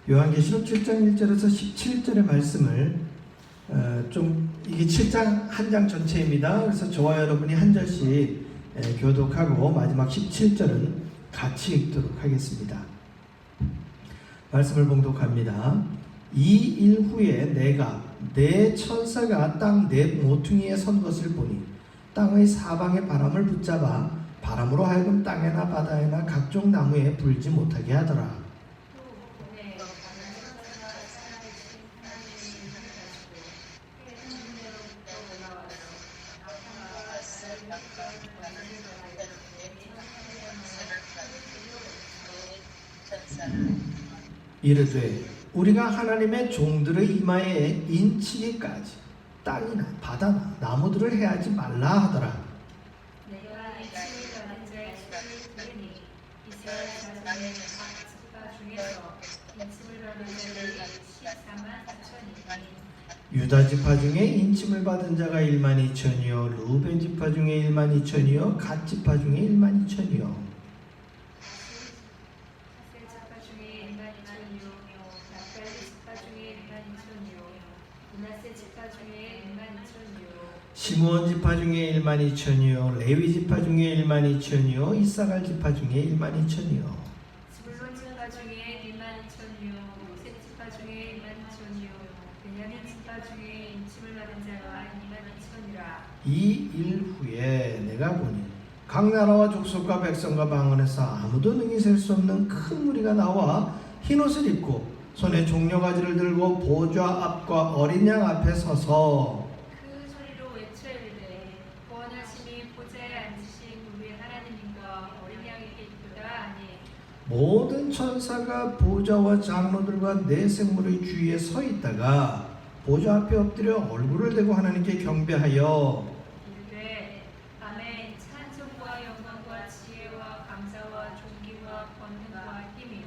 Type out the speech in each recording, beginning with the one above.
요한계시록 7장 1절에서 17절의 말씀을 이게 7장 한 장 전체입니다. 그래서 저와 여러분이 한 절씩 교독하고 마지막 17절은 같이 읽도록 하겠습니다. 말씀을 봉독합니다. 이 일 후에 내가 내 천사가 땅 네 모퉁이에 선 것을 보니 땅의 사방의 바람을 붙잡아 바람으로 하여금 땅에나 바다에나 각종 나무에 불지 못하게 하더라. 이르되 우리가 하나님의 종들의 이마에 인치기까지 땅이나 바다나 나무들을 해하지 말라 하더라. 내가 인침을 받은 자의 수를 부르니 이스라엘 자손의 각 지파 중에서 인침을 받은 자들이 14만 4천이니 유다 지파 중에 인침을 받은 자가 1만 2천이요 루벤 지파 중에 1만 2천이요 갓 지파 중에 1만 2천이요 아셀 지파 중에 1만 2천이요 납달리 지파 중에 1만 2천이요 므낫세 지파 중에 1만 2천이요 시므온 지파 중에 1만 2천이요 레위 지파 중에 1만 2천이요 이사갈 지파 중에 1만 2천이요 스불론 지파 중에 1만 2천이요 요셉 지파 중에 1만 2천이요 베냐민 지파 중에 인침을 받은 자가 2만 2천이라. 이 일 후에 내가 보니 각 나라와 족속과 백성과 방언에서 아무도 능히 셀 수 없는 큰 무리가 나와 흰옷을 입고 손에 종려가지를 들고 보좌 앞과 어린 양 앞에 서서 그 소리로 외쳐 이르되 구원하심이 보좌에 앉으신 우리 하나님과 어린 양에게 있도다 하니 모든 천사가 보좌와 장로들과 네 생물의 주위에 서 있다가 보좌 앞에 엎드려 얼굴을 대고 하나님께 경배하여 이르되 아멘 찬송과 영광과 지혜와 감사와 존귀와 권능과 힘이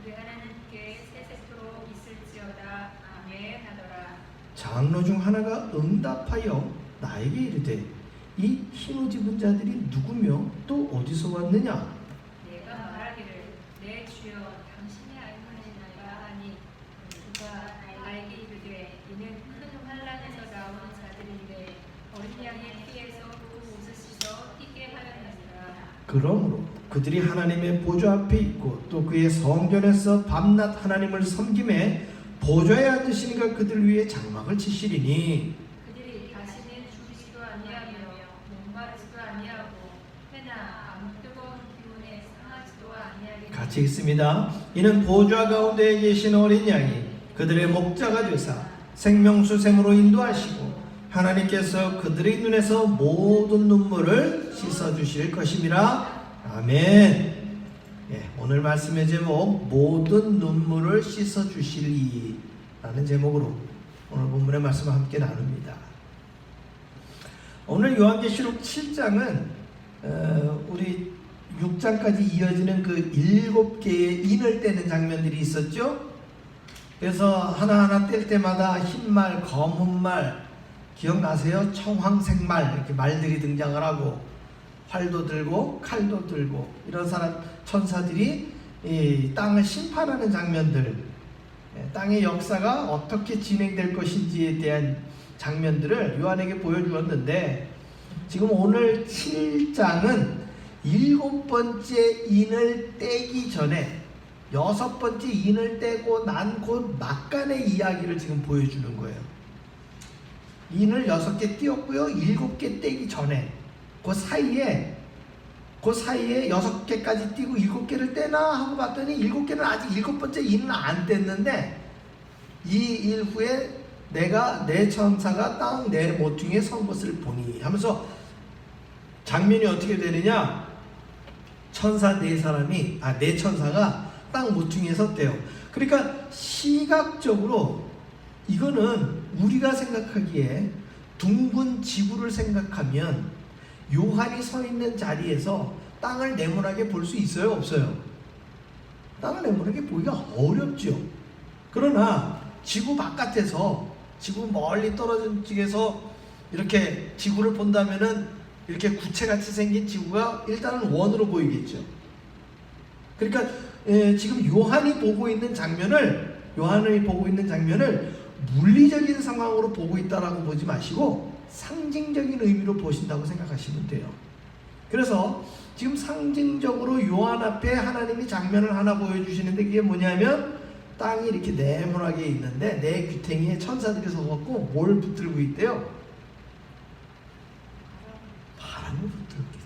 우리 하나님께 세세토록 있을지어다 아멘 하더라. 장로 중 하나가 응답하여 나에게 이르되 이 흰옷 입은 자들이 누구며 또 어디서 왔느냐? 내가 말하기를 내 주여 당신이 알거니와 하니 그가 나에게 이르되 이는 큰 환난에서 나오는 자들인데 어린 양의 피에서 그 옷을 씻어 띠게 하였느니라. 그러므로 그들이 하나님의 보좌 앞에 있고 또 그의 성전에서 밤낮 하나님을 섬김에 보좌에 앉으시니까 그들 위에 장막을 치시리니 그들이 다시는 죽이지도 아니하며 목마르지도 아니하고 해나 아무 뜨거운 기운에 상하지도 아니하리니. 같이 읽습니다. 이는 보좌 가운데에 계신 어린 양이 그들의 목자가 되사 생명수샘으로 인도하시고 하나님께서 그들의 눈에서 모든 눈물을 씻어주실 것임이라. 아멘. 오늘 말씀의 제목 모든 눈물을 씻어주시리 라는 제목으로 오늘 본문의 말씀을 함께 나눕니다. 오늘 요한계시록 7장은 우리 6장까지 이어지는 그 7개의 인을 떼는 장면들이 있었죠. 그래서 하나하나 뗄 때마다 흰말, 검은말, 기억나세요? 청황색말 이렇게 말들이 등장을 하고 활도 들고 칼도 들고 이런 천사들이 이 땅을 심판하는 장면들, 땅의 역사가 어떻게 진행될 것인지에 대한 장면들을 요한에게 보여주었는데 지금 오늘 7장은 7번째 인을 떼기 전에 6번째 인을 떼고 난 곧 막간의 이야기를 지금 보여주는 거예요. 인을 6개 띄었고요. 7개 떼기 전에 그 사이에 6개까지 띄고 7개를 떼나 하고 봤더니 7개는 아직 7번째 인은 안 뗐는데 이 일 후에 내가 내 천사가 땅 네 모퉁이에 선 것을 보니 하면서 장면이 어떻게 되느냐? 천사 네 천사가 땅 모퉁이에 섰대요. 그러니까 시각적으로 이거는 우리가 생각하기에 둥근 지구를 생각하면 요한이 서 있는 자리에서 땅을 네모나게 볼 수 있어요? 없어요? 땅을 네모나게 보기가 어렵죠. 그러나 지구 바깥에서 지구 멀리 떨어진 쪽에서 이렇게 지구를 본다면은 이렇게 구체같이 생긴 지구가 일단은 원으로 보이겠죠. 그러니까 지금 요한이 보고 있는 장면을 요한이 보고 있는 장면을 물리적인 상황으로 보고 있다라고 보지 마시고 상징적인 의미로 보신다고 생각하시면 돼요. 그래서 지금 상징적으로 요한 앞에 하나님이 장면을 하나 보여주시는데 그게 뭐냐면 땅이 이렇게 네모나게 있는데 네 귀퉁이에 천사들이 서갖고 뭘 붙들고 있대요? 바람을 붙들고 있대요.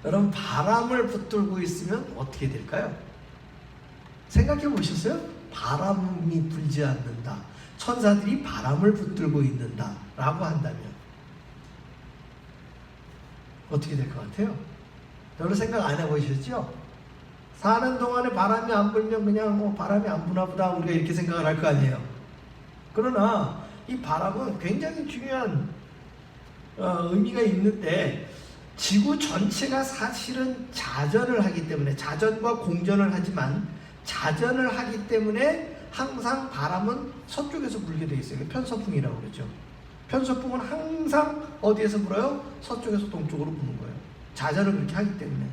여러분, 바람을 붙들고 있으면 어떻게 될까요? 생각해 보셨어요? 바람이 불지 않는다, 천사들이 바람을 붙들고 있는다 라고 한다면 어떻게 될 것 같아요? 여러분 생각 안 해보셨죠? 사는 동안에 바람이 안 불면 그냥 바람이 안 부나 보다 우리가 이렇게 생각을 할 거 아니에요. 그러나 이 바람은 굉장히 중요한 의미가 있는데 지구 전체가 사실은 자전을 하기 때문에, 자전과 공전을 하지만 자전을 하기 때문에 항상 바람은 서쪽에서 불게 돼 있어요. 편서풍이라고 그러죠. 편서풍은 항상 어디에서 불어요? 서쪽에서 동쪽으로 부는 거예요. 자전을 그렇게 하기 때문에.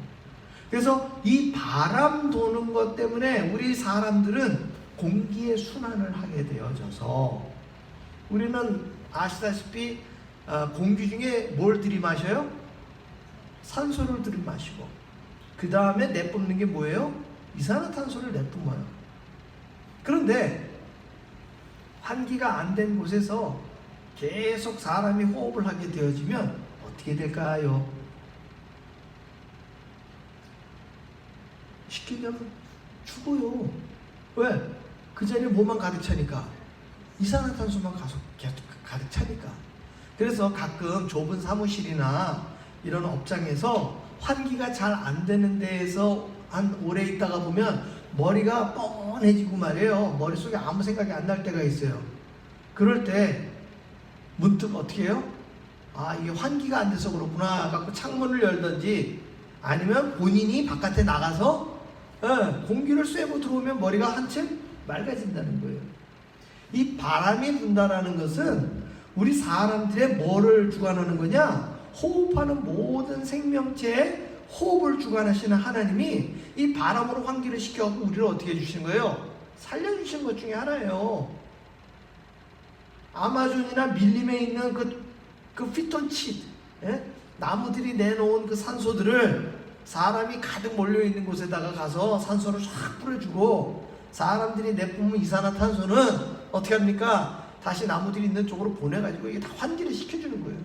그래서 이 바람 도는 것 때문에 우리 사람들은 공기의 순환을 하게 되어져서 우리는 아시다시피 공기 중에 뭘 들이마셔요? 산소를 들이마시고 그 다음에 내뿜는 게 뭐예요? 이산화탄소를 내뿜어요. 그런데 환기가 안 된 곳에서 계속 사람이 호흡을 하게 되어지면 어떻게 될까요? 쉽게 얘기하면 죽어요. 왜? 그 자리에 뭐만 가득 차니까? 이산화탄소만 계속 가득 차니까. 그래서 가끔 좁은 사무실이나 이런 업장에서 환기가 잘 안 되는 데에서 한 오래 있다가 보면 머리가 뻔해지고 말이에요. 머릿속에 아무 생각이 안 날 때가 있어요. 그럴 때 문득 어떻게 해요? 아, 이게 환기가 안 돼서 그렇구나 갖고 창문을 열든지 아니면 본인이 바깥에 나가서 공기를 쐬고 들어오면 머리가 한층 맑아진다는 거예요. 이 바람이 분다라는 것은 우리 사람들의 뭐를 주관하는 거냐? 호흡하는 모든 생명체에 호흡을 주관하시는 하나님이 이 바람으로 환기를 시켜서 우리를 어떻게 해주신 거예요? 살려주신 것 중에 하나예요. 아마존이나 밀림에 있는 그 피톤치드, 나무들이 내놓은 그 산소들을 사람이 가득 몰려있는 곳에다가 가서 산소를 쫙 뿌려주고 사람들이 내뿜은 이산화탄소는 어떻게 합니까? 다시 나무들이 있는 쪽으로 보내가지고 이게 다 환기를 시켜주는 거예요.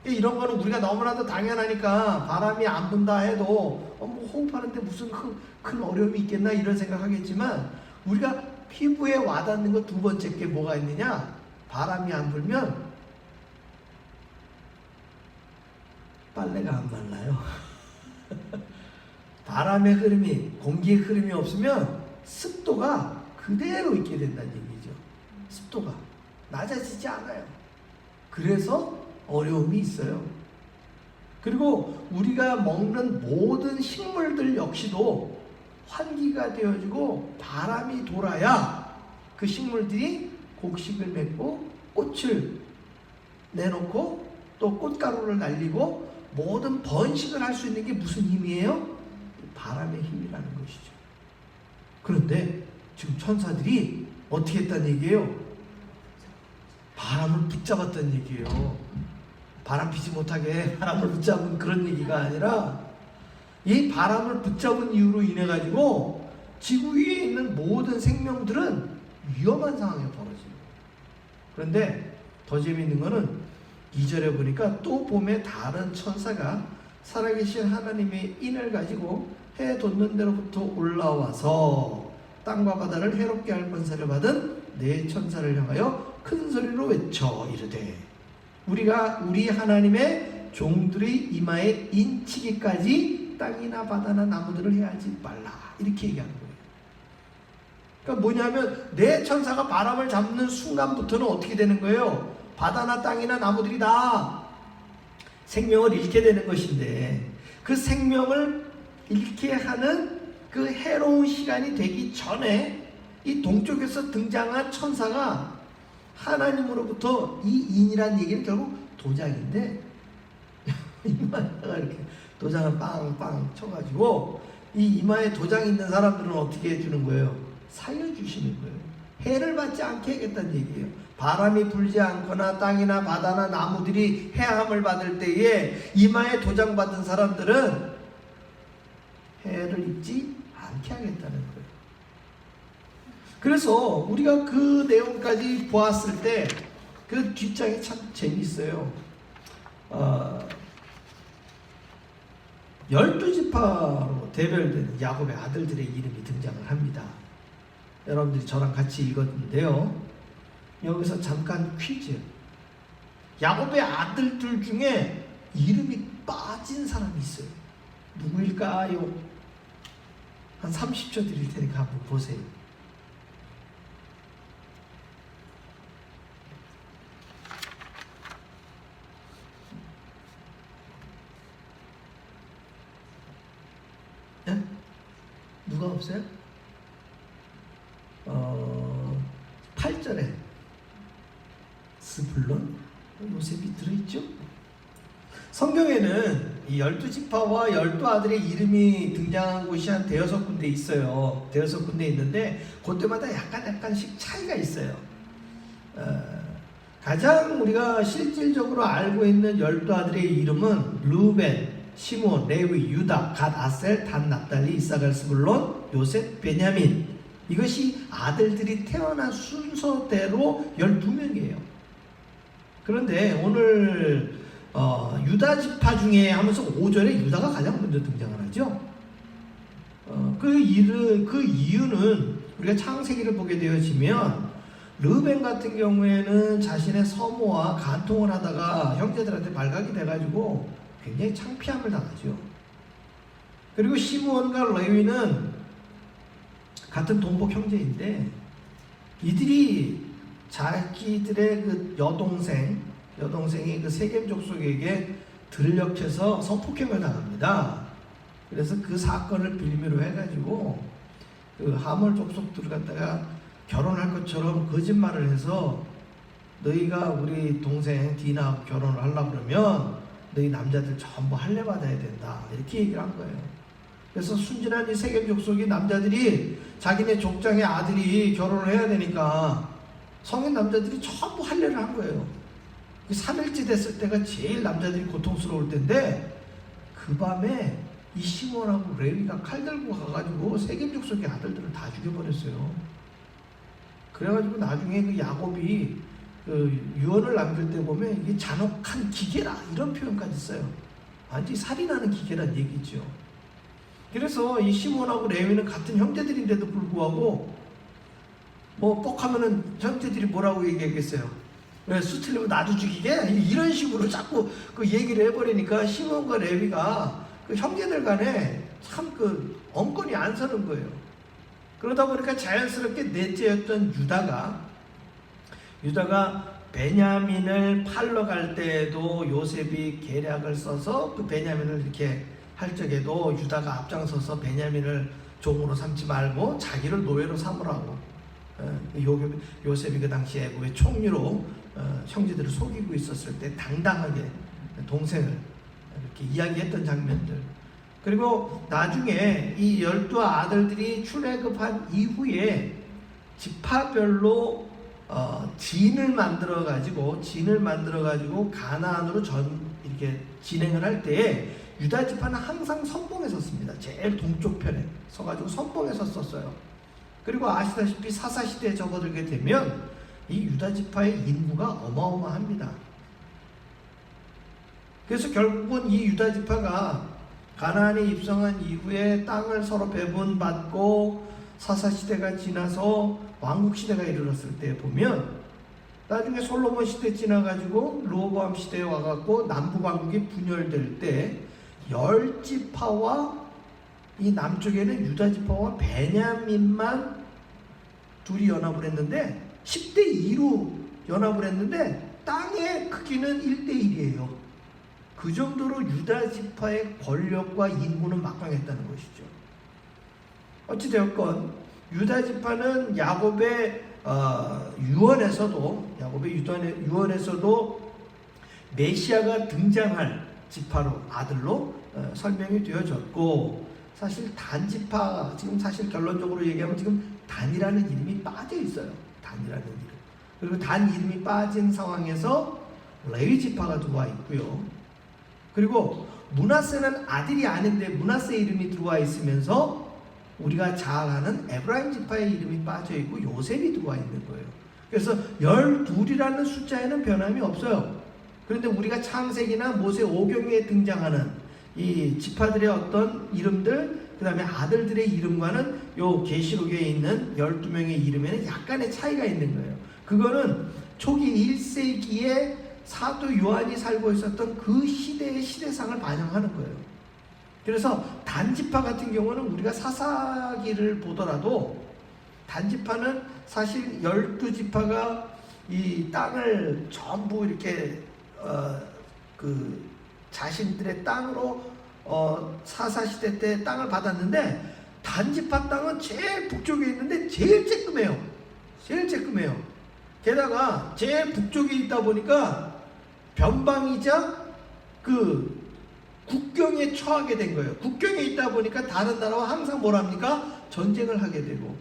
이런 거는 우리가 너무나도 당연하니까 바람이 안 분다 해도 뭐 호흡하는데 무슨 큰 어려움이 있겠나 이런 생각하겠지만 우리가 피부에 와닿는 거 두 번째 게 뭐가 있느냐? 바람이 안 불면 빨래가 안 말라요. 바람의 흐름이, 공기의 흐름이 없으면 습도가 그대로 있게 된다는 얘기죠. 습도가 낮아지지 않아요. 그래서 어려움이 있어요. 그리고 우리가 먹는 모든 식물들 역시도 환기가 되어지고 바람이 돌아야 그 식물들이 곡식을 맺고 꽃을 내놓고 또 꽃가루를 날리고 모든 번식을 할 수 있는 게 무슨 힘이에요? 바람의 힘이라는 것이죠. 그런데 지금 천사들이 어떻게 했다는 얘기예요? 바람을 붙잡았다는 얘기예요. 바람 피지 못하게 바람을 붙잡은 그런 얘기가 아니라 이 바람을 붙잡은 이유로 인해 가지고 지구 위에 있는 모든 생명들은 위험한 상황에 벌어져요. 그런데 더 재미있는 거는 2절에 보니까 또 봄에 다른 천사가 살아계신 하나님의 인을 가지고 해 돋는 데로부터 올라와서 땅과 바다를 해롭게 할 권세를 받은 네 천사를 향하여 큰 소리로 외쳐 이르되 우리가 우리 하나님의 종들의 이마에 인치기까지 땅이나 바다나 나무들을 해하지 말라 이렇게 얘기하는 거예요. 그러니까 뭐냐면 네 천사가 바람을 잡는 순간부터는 어떻게 되는 거예요? 바다나 땅이나 나무들이 다 생명을 잃게 되는 것인데 그 생명을 잃게 하는 그 해로운 시간이 되기 전에 이 동쪽에서 등장한 천사가 하나님으로부터 이 인이란 얘기는 결국 도장인데 이마에다가 이렇게 도장을 빵빵 쳐가지고 이 이마에 도장이 있는 사람들은 어떻게 해주는 거예요? 살려주시는 거예요. 해를 받지 않게 하겠다는 얘기예요. 바람이 불지 않거나 땅이나 바다나 나무들이 해함을 받을 때에 이마에 도장받은 사람들은 해를 입지 않게 하겠다는 거예요. 그래서 우리가 그 내용까지 보았을 때 그 뒷장이 참 재밌어요. 12지파로 대별된 야곱의 아들들의 이름이 등장을 합니다. 여러분들이 저랑 같이 읽었는데요. 여기서 잠깐 퀴즈. 야곱의 아들들 중에 이름이 빠진 사람이 있어요. 누구일까요? 한 30초 드릴 테니까 한번 보세요. 네? 누가 없어요? 8절에 스불론, 요셉이 들어있죠? 성경에는 이 12지파와 12아들의 이름이 등장한 곳이 한 대여섯 군데 있어요. 대여섯 군데 있는데 그때마다 약간씩 차이가 있어요. 가장 우리가 실질적으로 알고 있는 12아들의 이름은 르우벤, 시몬, 레위, 유다, 갓, 아셀, 단, 납달리, 이사갈, 스불론, 요셉, 베냐민. 이것이 아들들이 태어난 순서대로 12명이에요. 그런데 오늘 유다 지파 중에 하면서 5절에 유다가 가장 먼저 등장을 하죠. 그 이유는 우리가 창세기를 보게 되어지면 르벤 같은 경우에는 자신의 서모와 간통을 하다가 형제들한테 발각이 돼가지고 굉장히 창피함을 당하죠. 그리고 시므온과 레위는 같은 동복 형제인데 이들이 자기들의 그 여동생이 그 세겜 족속에게 들럭해서 성폭행을 당합니다. 그래서 그 사건을 빌미로 해가지고 그 하몰 족속들을 갖다가 결혼할 것처럼 거짓말을 해서 너희가 우리 동생 디나하고 결혼을 하려고 그러면 너희 남자들 전부 할례 받아야 된다, 이렇게 얘기를 한 거예요. 그래서 순진한 이 세겜 족속의 남자들이 자기네 족장의 아들이 결혼을 해야 되니까 성인 남자들이 전부 할례를 한 거예요. 3일째 됐을 때가 제일 남자들이 고통스러울 때인데 그 밤에 이 시몬하고 레위가 칼 들고 가가지고 세겜 족속의 아들들을 다 죽여버렸어요. 그래가지고 나중에 그 야곱이 그 유언을 남길 때 보면 이게 잔혹한 기계라, 이런 표현까지 써요. 완전히 살인하는 기계란 얘기죠. 그래서 이 시몬하고 레위는 같은 형제들인데도 불구하고 뭐 뻑하면은 형제들이 뭐라고 얘기하겠어요? 왜 수틀리면 나도 죽이게? 이런 식으로 자꾸 그 얘기를 해버리니까 시몬과 레위가 그 형제들 간에 참 그 엉권이 안 서는 거예요. 그러다 보니까 자연스럽게 넷째였던 유다가 베냐민을 팔러 갈 때에도 요셉이 계략을 써서 그 베냐민을 이렇게 할 적에도 유다가 앞장서서 베냐민을 종으로 삼지 말고 자기를 노예로 삼으라고. 요셉이 그 당시에 왜 총리로 형제들을 속이고 있었을 때 당당하게 동생을 이렇게 이야기했던 장면들. 그리고 나중에 이 12아들들이 출애굽한 이후에 지파별로 진을 만들어 가지고 가나안으로 이렇게 진행을 할 때에 유다 지파는 항상 선봉에 섰습니다. 제일 동쪽 편에 서가지고 선봉에 섰었어요. 그리고 아시다시피 사사 시대에 접어들게 되면 이 유다 지파의 인구가 어마어마합니다. 그래서 결국은 이 유다 지파가 가나안에 입성한 이후에 땅을 서로 배분받고 사사 시대가 지나서 왕국 시대가 이르렀을 때 보면 나중에 솔로몬 시대 지나가지고 르호보암 시대에 와갖고 남북 왕국이 분열될 때 10지파와 이 남쪽에는 유다 지파와 베냐민만 둘이 연합을 했는데 10대 2로 연합을 했는데 땅의 크기는 1대 1이에요. 그 정도로 유다 지파의 권력과 인구는 막강했다는 것이죠. 어찌되었건 유다 지파는 야곱의 유언에서도 메시아가 등장할 지파로 아들로 설명이 되어졌고 사실 단지파, 지금 사실 결론적으로 얘기하면 지금 단이라는 이름이 빠져 있어요. 단이라는 이름. 그리고 단 이름이 빠진 상황에서 레위 지파가 들어와 있고요. 그리고 므낫세는 아들이 아닌데 므낫세 이름이 들어와 있으면서 우리가 잘 아는 에브라임 지파의 이름이 빠져 있고 요셉이 들어와 있는 거예요. 그래서 12이라는 숫자에는 변함이 없어요. 그런데 우리가 창세기나 모세 오경에 등장하는 이 지파들의 어떤 이름들, 그 다음에 아들들의 이름과는 요 계시록에 있는 12명의 이름에는 약간의 차이가 있는 거예요. 그거는 초기 1세기에 사도 요한이 살고 있었던 그 시대의 시대상을 반영하는 거예요. 그래서 단지파 같은 경우는 우리가 사사기를 보더라도 단지파는 사실 12지파가 이 땅을 전부 이렇게 자신들의 땅으로 사사시대 때 땅을 받았는데 단지파 땅은 제일 북쪽에 있는데 제일 쬐끔해요. 제일 쬐끔해요. 게다가 제일 북쪽에 있다 보니까 변방이자 그 국경에 처하게 된 거예요. 국경에 있다 보니까 다른 나라와 항상 뭐랍니까? 전쟁을 하게 되고,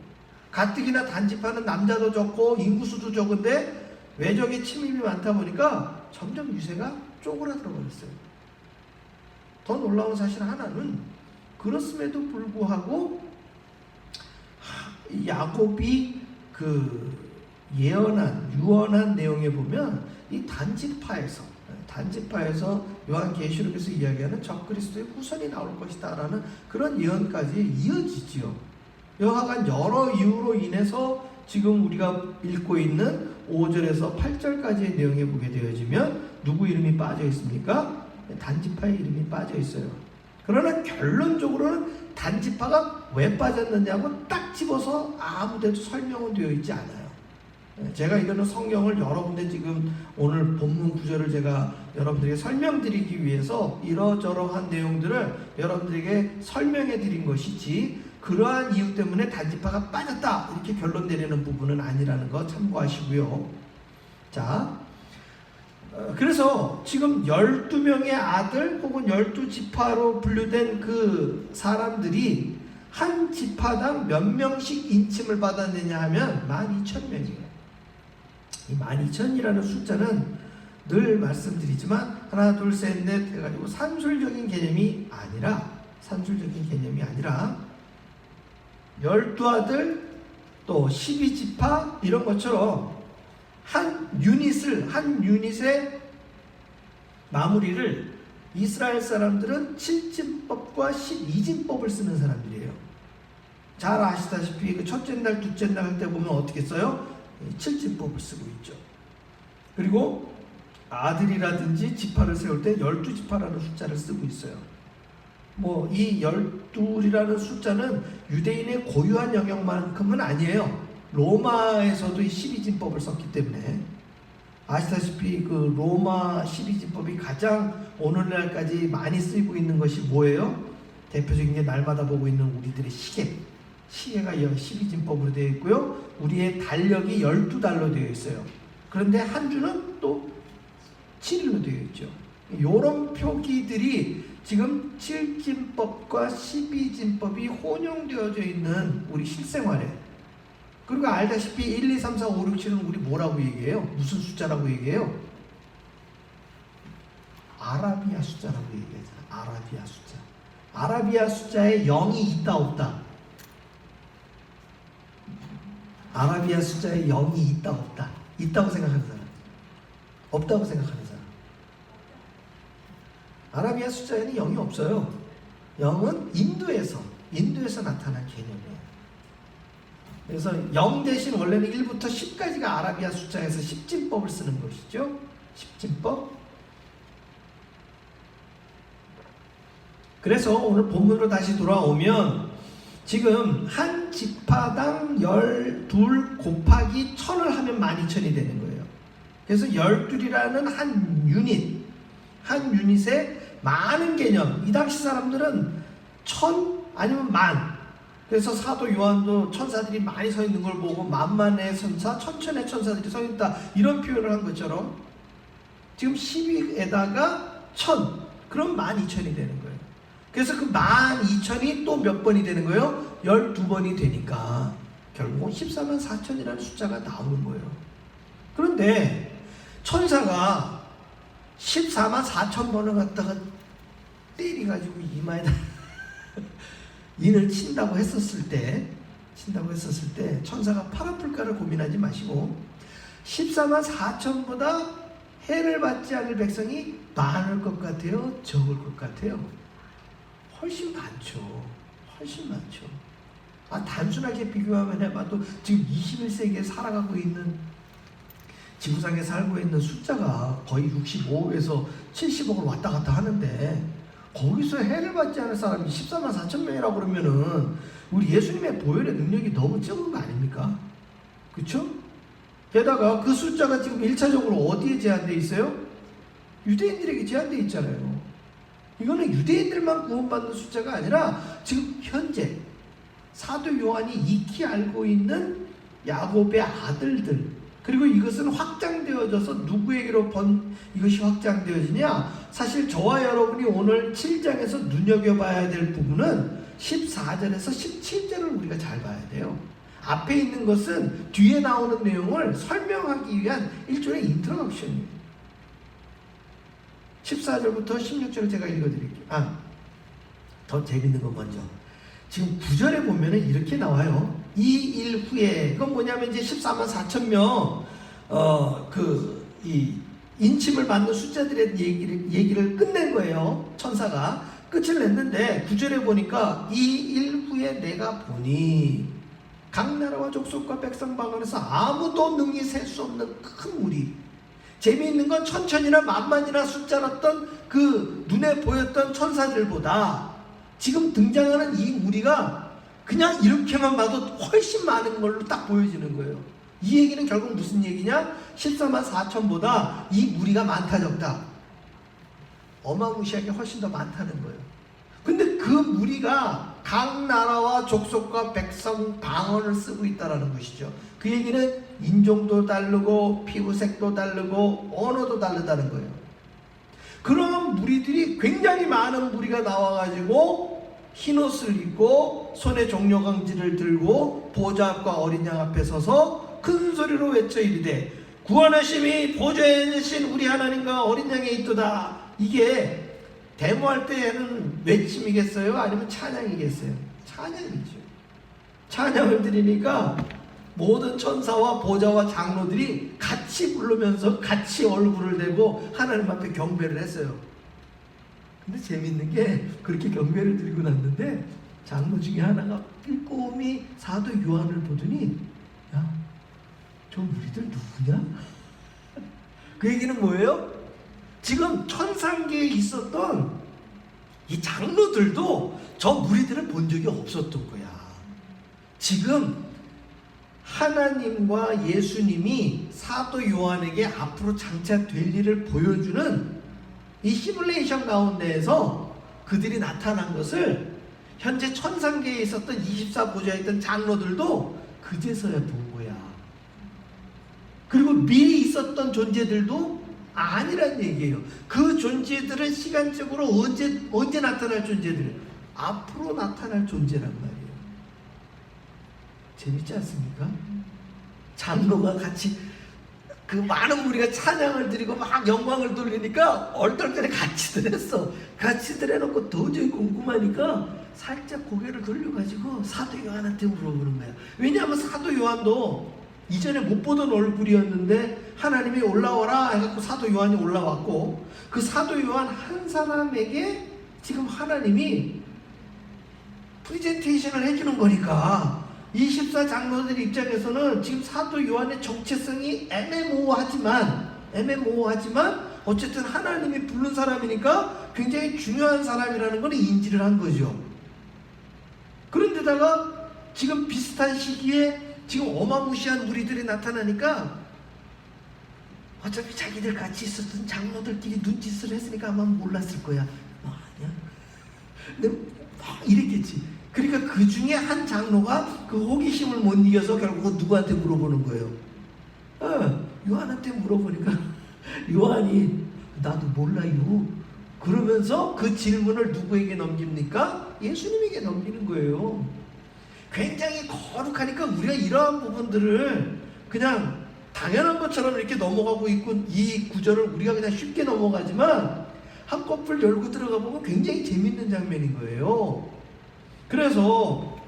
가뜩이나 단지파는 남자도 적고 인구수도 적은데 외적의 침입이 많다 보니까 점점 유세가 쪼그라들어 버렸어요. 더 놀라운 사실 하나는 그렇음에도 불구하고 야곱이 그 유언한 내용에 보면 이 단지파에서 요한계시록에서 이야기하는 적그리스도의 후손이 나올 것이다 라는 그런 예언까지 이어지지요. 여하간 여러 이유로 인해서 지금 우리가 읽고 있는 5절에서 8절까지의 내용에 보게 되어지면 누구 이름이 빠져 있습니까? 단지파의 이름이 빠져 있어요. 그러나 결론적으로는 단지파가 왜 빠졌느냐고 딱 집어서 아무 데도 설명은 되어 있지 않아요. 제가 이거는 성경을 여러 군데 지금 오늘 본문 구절을 제가 여러분들에게 설명드리기 위해서 이러저러한 내용들을 여러분들에게 설명해 드린 것이지, 그러한 이유 때문에 단지파가 빠졌다 이렇게 결론 내리는 부분은 아니라는 거 참고하시고요. 자, 그래서 지금 12명의 아들 혹은 12지파로 분류된 그 사람들이 한 지파당 몇 명씩 인침을 받았느냐 하면 12,000명이에요. 이 12,000이라는 숫자는 늘 말씀드리지만 하나 둘 셋 넷 해가지고 산술적인 개념이 아니라 12아들 또 12지파 이런 것처럼 한 유닛의 마무리를 이스라엘 사람들은 7진법과 12진법을 쓰는 사람들이에요. 잘 아시다시피 그 첫째 날 둘째 날 할 때 보면 어떻게 써요? 7진법을 쓰고 있죠. 그리고 아들이라든지 지파를 세울 때 12지파라는 숫자를 쓰고 있어요. 뭐 이 12이라는 숫자는 유대인의 고유한 영역만큼은 아니에요. 로마에서도 이 12진법을 썼기 때문에 아시다시피 그 로마 12진법이 가장 오늘날까지 많이 쓰이고 있는 것이 뭐예요? 대표적인 게 날마다 보고 있는 우리들의 시계가 12진법으로 되어 있고요. 우리의 달력이 12달로 되어 있어요. 그런데 한 주는 또 7일로 되어 있죠. 이런 표기들이 지금 7진법과 12진법이 혼용되어져 있는 우리 실생활에, 그리고 알다시피 1, 2, 3, 4, 5, 6, 7은 우리 뭐라고 얘기해요? 무슨 숫자라고 얘기해요? 아라비아 숫자라고 얘기하잖아. 아라비아 숫자. 아라비아 숫자에 0이 있다 없다? 아라비아 숫자에 0이 있다 없다? 있다고 생각하는 사람? 없다고 생각하는 사람? 아라비아 숫자에는 0이 없어요. 0은 인도에서 나타난 개념이에요. 그래서 0 대신 원래는 1부터 10까지가 아라비아 숫자에서 10진법을 쓰는 것이죠. 10진법. 그래서 오늘 본문으로 다시 돌아오면 지금 한 지파당 12 곱하기 1000을 하면 12,000이 되는 거예요. 그래서 12이라는 한 유닛에 많은 개념, 이 당시 사람들은 1000 아니면 만, 그래서 사도 요한도 천사들이 많이 서 있는 걸 보고 만만의 천사, 천천의 천사들이 서 있다 이런 표현을 한 것처럼 지금 12에다가 1000, 그럼 12,000이 되는 거예요. 그래서 그 12,000이 또 몇 번이 되는 거예요? 12번이 되니까 결국 14만 4천이라는 숫자가 나오는 거예요. 그런데 천사가 14만 4천 번을 갖다가 때리가지고 이마에다 인을 친다고 했었을 때 천사가 팔 아플까를 고민하지 마시고 14만 4천보다 해를 받지 않을 백성이 많을 것 같아요? 적을 것 같아요? 훨씬 많죠. 단순하게 비교하면 해봐도 지금 21세기에 살아가고 있는, 지구상에 살고 있는 숫자가 거의 65에서 70억을 왔다 갔다 하는데 거기서 해를 받지 않을 사람이 14만 4천 명이라고 그러면은 우리 예수님의 보혈의 능력이 너무 적은 거 아닙니까? 그렇죠? 게다가 그 숫자가 지금 1차적으로 어디에 제한되어 있어요? 유대인들에게 제한되어 있잖아요. 이거는 유대인들만 구원받는 숫자가 아니라 지금 현재 사도 요한이 익히 알고 있는 야곱의 아들들, 그리고 이것은 확장되어져서 누구에게로 이것이 확장되어지냐? 사실 저와 여러분이 오늘 7장에서 눈여겨봐야 될 부분은 14절에서 17절을 우리가 잘 봐야 돼요. 앞에 있는 것은 뒤에 나오는 내용을 설명하기 위한 일종의 인트로덕션이에요. 14절부터 16절을 제가 읽어드릴게요. 더 재밌는 거 먼저. 지금 9절에 보면은 이렇게 나와요. 이 일 후에, 그건 뭐냐면 이제 14만 4천 명, 인침을 받는 숫자들의 얘기를 끝낸 거예요. 천사가 끝을 냈는데 9절에 보니까 이 일 후에 내가 보니 각 나라와 족속과 백성 방언에서 아무도 능히 셀 수 없는 큰 무리. 재미있는 건 천천이나 만만이나 숫자였던 그 눈에 보였던 천사들보다 지금 등장하는 이 무리가 그냥 이렇게만 봐도 훨씬 많은 걸로 딱 보여지는 거예요. 이 얘기는 결국 무슨 얘기냐? 14만 4천보다 이 무리가 많다 적다? 어마무시하게 훨씬 더 많다는 거예요. 근데 그 무리가 각 나라와 족속과 백성 방언을 쓰고 있다는 것이죠. 그 얘기는 인종도 다르고 피부색도 다르고 언어도 다르다는 거예요. 그런 무리들이 굉장히 많은 무리가 나와가지고 흰옷을 입고 손에 종려강지를 들고 보좌 앞과 어린 양 앞에 서서 큰 소리로 외쳐 이르되 구원하심이 보좌에 계신 우리 하나님과 어린 양에 있도다. 이게 데모할 때에는 외침이겠어요? 아니면 찬양이겠어요? 찬양이죠. 찬양을 드리니까 모든 천사와 보좌와 장로들이 같이 부르면서 같이 얼굴을 대고 하나님 앞에 경배를 했어요. 근데 재밌는 게 그렇게 경배를 드리고 났는데 장로 중에 하나가 꼼꼼히 사도 요한을 보더니 야, 저 무리들 누구냐? 그 얘기는 뭐예요? 지금 천상계에 있었던 이 장로들도 저 무리들을 본 적이 없었던 거야. 지금 하나님과 예수님이 사도 요한에게 앞으로 장차 될 일을 보여주는 이 시뮬레이션 가운데에서 그들이 나타난 것을 현재 천상계에 있었던 24보좌에 있던 장로들도 그제서야 본 거야. 그리고 미리 있었던 존재들도 아니란 얘기예요. 그 존재들은 시간적으로 언제 나타날 존재들? 앞으로 나타날 존재란 말이에요. 재밌지 않습니까? 장로가 같이 그 많은 무리가 찬양을 드리고 막 영광을 돌리니까 얼떨결에 같이들 했어. 같이들 해놓고 도저히 궁금하니까 살짝 고개를 돌려가지고 사도 요한한테 물어보는 거야. 왜냐하면 사도 요한도 이전에 못 보던 얼굴이었는데 하나님이 올라와라 해갖고 사도 요한이 올라왔고, 그 사도 요한 한 사람에게 지금 하나님이 프리젠테이션을 해주는 거니까 24 장로들 입장에서는 지금 사도 요한의 정체성이 애매모호하지만 어쨌든 하나님이 부른 사람이니까 굉장히 중요한 사람이라는 걸 인지를 한 거죠. 그런데다가 지금 비슷한 시기에 지금 어마무시한 무리들이 나타나니까 어차피 자기들 같이 있었던 장로들끼리 눈짓을 했으니까 아마 몰랐을 거야. 아니야. 근데 막 이랬겠지. 그러니까 그 중에 한 장로가 그 호기심을 못 이겨서 결국은 누구한테 물어보는 거예요? 요한한테 물어보니까 요한이 나도 몰라요. 그러면서 그 질문을 누구에게 넘깁니까? 예수님에게 넘기는 거예요. 굉장히 거룩하니까 우리가 이러한 부분들을 그냥 당연한 것처럼 이렇게 넘어가고 있고, 이 구절을 우리가 그냥 쉽게 넘어가지만 한꺼풀 열고 들어가 보면 굉장히 재밌는 장면인 거예요. 그래서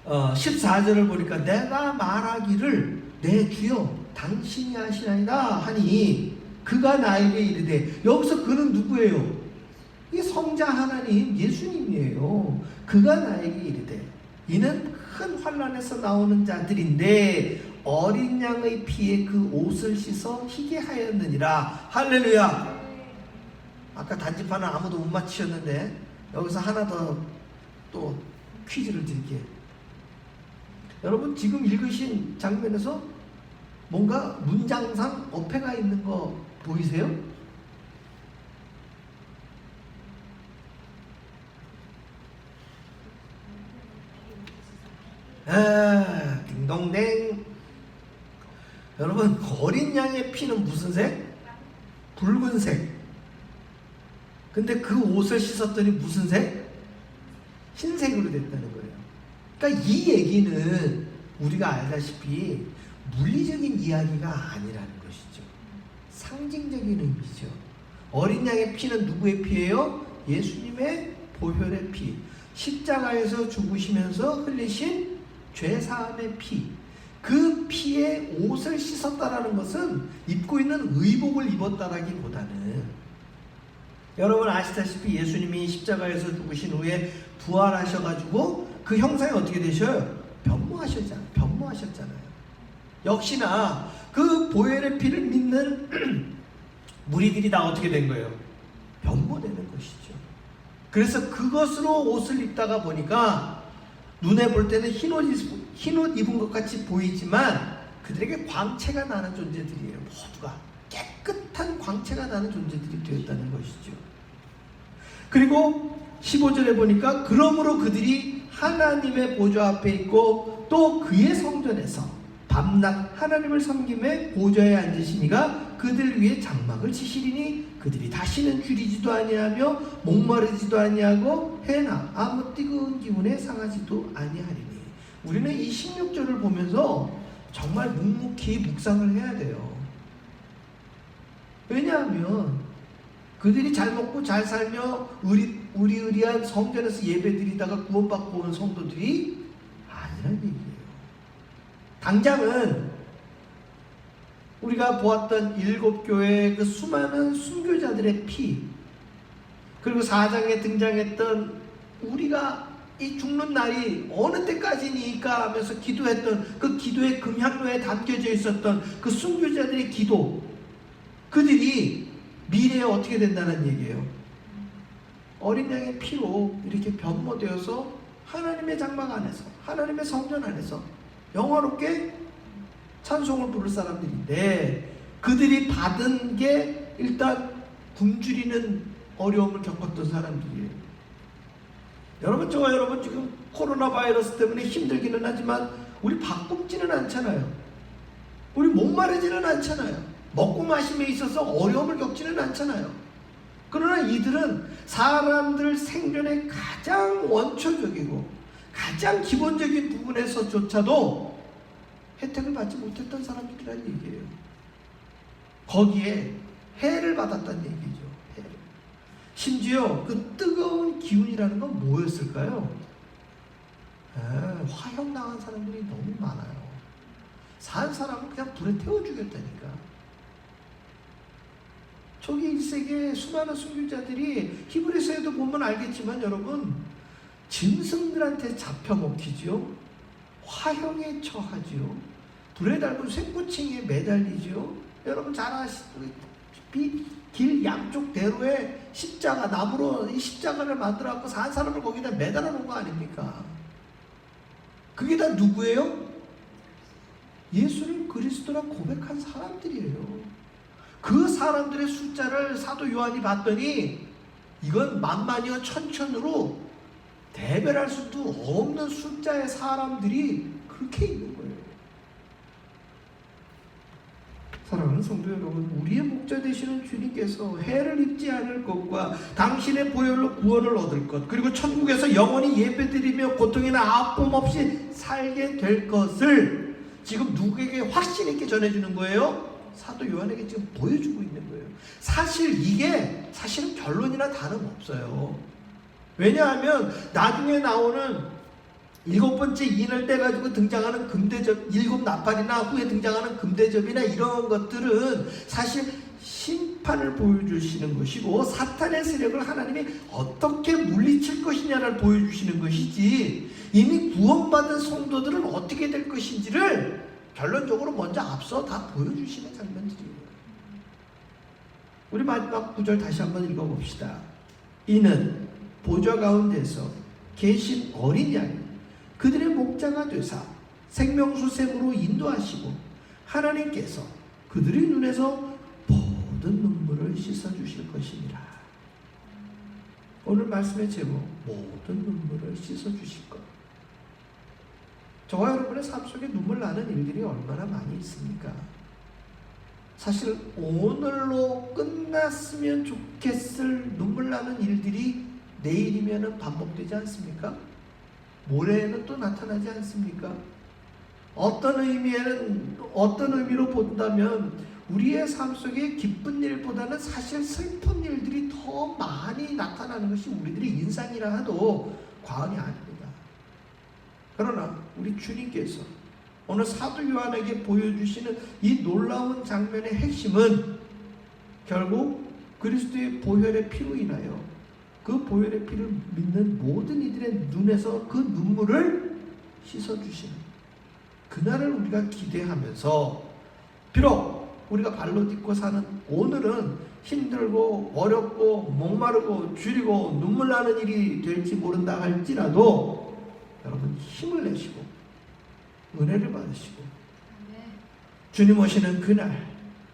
14절을 보니까 내가 말하기를 내 주여 당신이 하시나이다 하니 그가 나에게 이르되, 여기서 그는 누구예요? 이 성자 하나님 예수님이에요. 그가 나에게 이르되 이는 큰 환난에서 나오는 자들인데 어린 양의 피에 그 옷을 씻어 희게 하였느니라. 할렐루야. 아까 단지판은 아무도 못 맞히셨는데 여기서 하나 더 또 퀴즈를 드릴게요. 여러분 지금 읽으신 장면에서 뭔가 문장상 어폐가 있는 거 보이세요? 딩동댕. 여러분 어린 양의 피는 무슨 색? 붉은색. 근데 그 옷을 씻었더니 무슨 색? 흰색으로 됐다는 거예요. 그러니까 이 얘기는 우리가 알다시피 물리적인 이야기가 아니라는 것이죠. 상징적인 의미죠. 어린 양의 피는 누구의 피예요? 예수님의 보혈의 피. 십자가에서 죽으시면서 흘리신 죄사함의 피. 그 피에 옷을 씻었다라는 것은 입고 있는 의복을 입었다라기보다는, 여러분 아시다시피 예수님이 십자가에서 죽으신 후에 부활하셔가지고 그 형상이 어떻게 되셔요? 변모하셨잖아요. 역시나 그 보혈의 피를 믿는 무리들이 다 어떻게 된 거예요? 변모되는 것이죠. 그래서 그것으로 옷을 입다가 보니까 눈에 볼 때는 흰 옷 입은 것 같이 보이지만 그들에게 광채가 나는 존재들이에요. 모두가 깨끗한 광채가 나는 존재들이 되었다는 것이죠. 그리고 15절에 보니까 그러므로 그들이 하나님의 보좌 앞에 있고 또 그의 성전에서 밤낮 하나님을 섬김에 보좌에 앉으시니가 그들 위에 장막을 치시리니 그들이 다시는 줄이지도 아니하며 목마르지도 아니하고 해나 아무 뜨거운 기운에 상하지도 아니하리니. 우리는 이 16절을 보면서 정말 묵묵히 묵상을 해야 돼요. 왜냐하면 그들이 잘 먹고 잘 살며 의리의리한 성전에서 예배드리다가 구원받고 온 성도들이 아니라는 얘기예요. 당장은 우리가 보았던 7교회의 그 수많은 순교자들의 피, 그리고 4장에 등장했던 우리가 이 죽는 날이 어느 때까지니까 하면서 기도했던 그 기도의 금향로에 담겨져 있었던 그 순교자들의 기도, 그들이 미래에 어떻게 된다는 얘기예요. 어린 양의 피로 이렇게 변모되어서 하나님의 장막 안에서, 하나님의 성전 안에서 영화롭게 찬송을 부를 사람들인데, 그들이 받은 게 일단 굶주리는 어려움을 겪었던 사람들이에요. 여러분, 저와 여러분 지금 코로나 바이러스 때문에 힘들기는 하지만 우리 밥 굶지는 않잖아요. 우리 목마르지는 않잖아요. 먹고 마심에 있어서 어려움을 겪지는 않잖아요. 그러나 이들은 사람들 생존의 가장 원초적이고 가장 기본적인 부분에서조차도 혜택을 받지 못했던 사람들이라는 얘기예요. 거기에 해를 받았다는 얘기죠. 해를. 심지어 그 뜨거운 기운이라는 건 뭐였을까요? 화형당한 사람들이 너무 많아요. 산 사람은 그냥 불에 태워 죽였다니까. 초기 1세기에 수많은 순교자들이, 히브리서에도 보면 알겠지만 여러분, 짐승들한테 잡혀 먹히지요. 화형에 처하지요. 불에 달군 쇠꼬챙이에 매달리지요. 여러분 잘 아시다시피 길 양쪽 대로에 십자가, 나무로 이 십자가를 만들어갖고 산 사람을 거기다 매달아 놓은 거 아닙니까? 그게 다 누구예요? 예수를 그리스도라 고백한 사람들이에요. 그 사람들의 숫자를 사도 요한이 봤더니 이건 만만이요 천천으로 대별할 수도 없는 숫자의 사람들이 그렇게 있는 거예요. 사랑하는 성도 여러분, 우리의 목자 되시는 주님께서 해를 입지 않을 것과 당신의 보혈로 구원을 얻을 것, 그리고 천국에서 영원히 예배드리며 고통이나 아픔 없이 살게 될 것을 지금 누구에게 확신 있게 전해주는 거예요? 사도 요한에게 지금 보여주고 있는 거예요. 사실 이게 사실은 결론이나 다름없어요. 왜냐하면 나중에 나오는 7번째 인을 떼가지고 등장하는 금대접, 7나팔이나 후에 등장하는 금대접이나 이런 것들은 사실 심판을 보여주시는 것이고 사탄의 세력을 하나님이 어떻게 물리칠 것이냐를 보여주시는 것이지, 이미 구원받은 성도들은 어떻게 될 것인지를 결론적으로 먼저 앞서 다 보여주시는 장면들이에요. 우리 마지막 구절 다시 한번 읽어봅시다. 이는 보좌 가운데서 계신 어린 양이 그들의 목자가 되사 생명수샘으로 인도하시고 하나님께서 그들의 눈에서 모든 눈물을 씻어주실 것입니다. 오늘 말씀의 제목, 모든 눈물을 씻어주실 것. 저와 여러분의 삶 속에 눈물 나는 일들이 얼마나 많이 있습니까? 사실 오늘로 끝났으면 좋겠을 눈물 나는 일들이 내일이면 반복되지 않습니까? 모레에는 또 나타나지 않습니까? 어떤 의미로 본다면 우리의 삶 속에 기쁜 일보다는 사실 슬픈 일들이 더 많이 나타나는 것이 우리들의 인상이라 해도 과언이 아닙니다. 그러나 우리 주님께서 오늘 사도 요한에게 보여주시는 이 놀라운 장면의 핵심은 결국 그리스도의 보혈의 피로 인하여 그 보혈의 피를 믿는 모든 이들의 눈에서 그 눈물을 씻어주시는 그날을 우리가 기대하면서, 비록 우리가 발로 딛고 사는 오늘은 힘들고 어렵고 목마르고 줄이고 눈물 나는 일이 될지 모른다 할지라도 여러분 힘을 내시고 은혜를 받으시고 주님 오시는 그날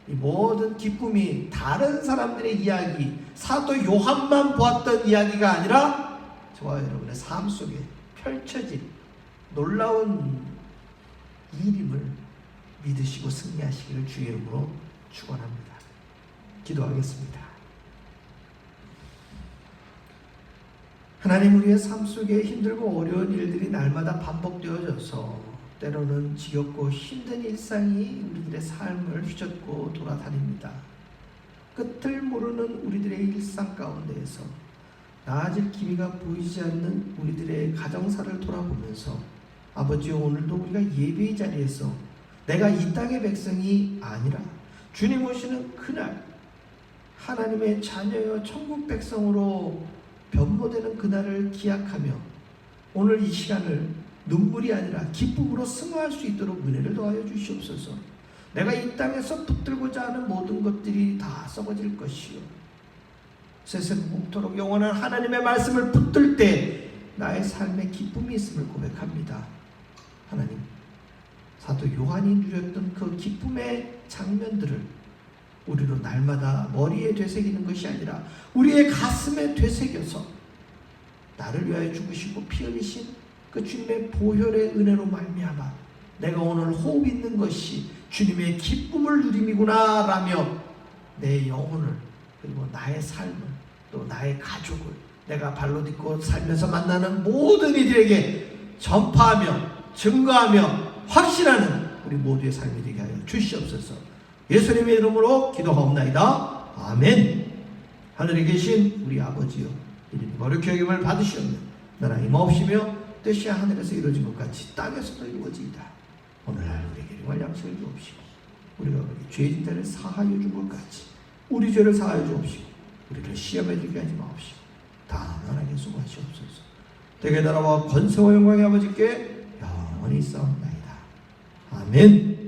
이 모든 기쁨이 다른 사람들의 이야기, 사도 요한만 보았던 이야기가 아니라 저와 여러분의 삶 속에 펼쳐진 놀라운 일임을 믿으시고 승리하시기를 주의 이름으로 축원합니다. 기도하겠습니다. 하나님, 우리의 삶 속에 힘들고 어려운 일들이 날마다 반복되어져서 때로는 지겹고 힘든 일상이 우리들의 삶을 휘젓고 돌아다닙니다. 끝을 모르는 우리들의 일상 가운데에서 나아질 기미가 보이지 않는 우리들의 가정사를 돌아보면서 아버지, 오늘도 우리가 예배의 자리에서 내가 이 땅의 백성이 아니라 주님 오시는 그날 하나님의 자녀여 천국 백성으로 변모되는 그날을 기약하며 오늘 이 시간을 눈물이 아니라 기쁨으로 승화할 수 있도록 은혜를 더하여 주시옵소서. 내가 이 땅에서 붙들고자 하는 모든 것들이 다 썩어질 것이요, 세세무궁토록 영원한 하나님의 말씀을 붙들 때 나의 삶에 기쁨이 있음을 고백합니다. 하나님, 사도 요한이 누렸던 그 기쁨의 장면들을 우리로 날마다 머리에 되새기는 것이 아니라 우리의 가슴에 되새겨서 나를 위하여 죽으시고 피 흘리신 그 주님의 보혈의 은혜로 말미암아 내가 오늘 호흡 있는 것이 주님의 기쁨을 누림이구나 라며 내 영혼을, 그리고 나의 삶을, 또 나의 가족을 내가 발로 딛고 살면서 만나는 모든 이들에게 전파하며 증거하며 확신하는 우리 모두의 삶이 되게 하여 주시옵소서. 예수님의 이름으로 기도하옵나이다. 아멘. 하늘에 계신 우리 아버지여, 이름이 거룩히 여김을 받으시옵며 나라 임하옵시며 뜻이 하늘에서 이루어진 것 같이 땅에서도 이루어지이다. 오늘날 우리에게 일용할 양식을 주옵시고 우리가 우리 죄진 자를 사하여 준 것 같이 우리 죄를 사하여 주옵시고 우리를 시험에 들게 하지 마옵시고 다만하게 수고하시옵소서. 대개 나라와 권세와 영광의 아버지께 영원히 있사옵나이다. 아멘.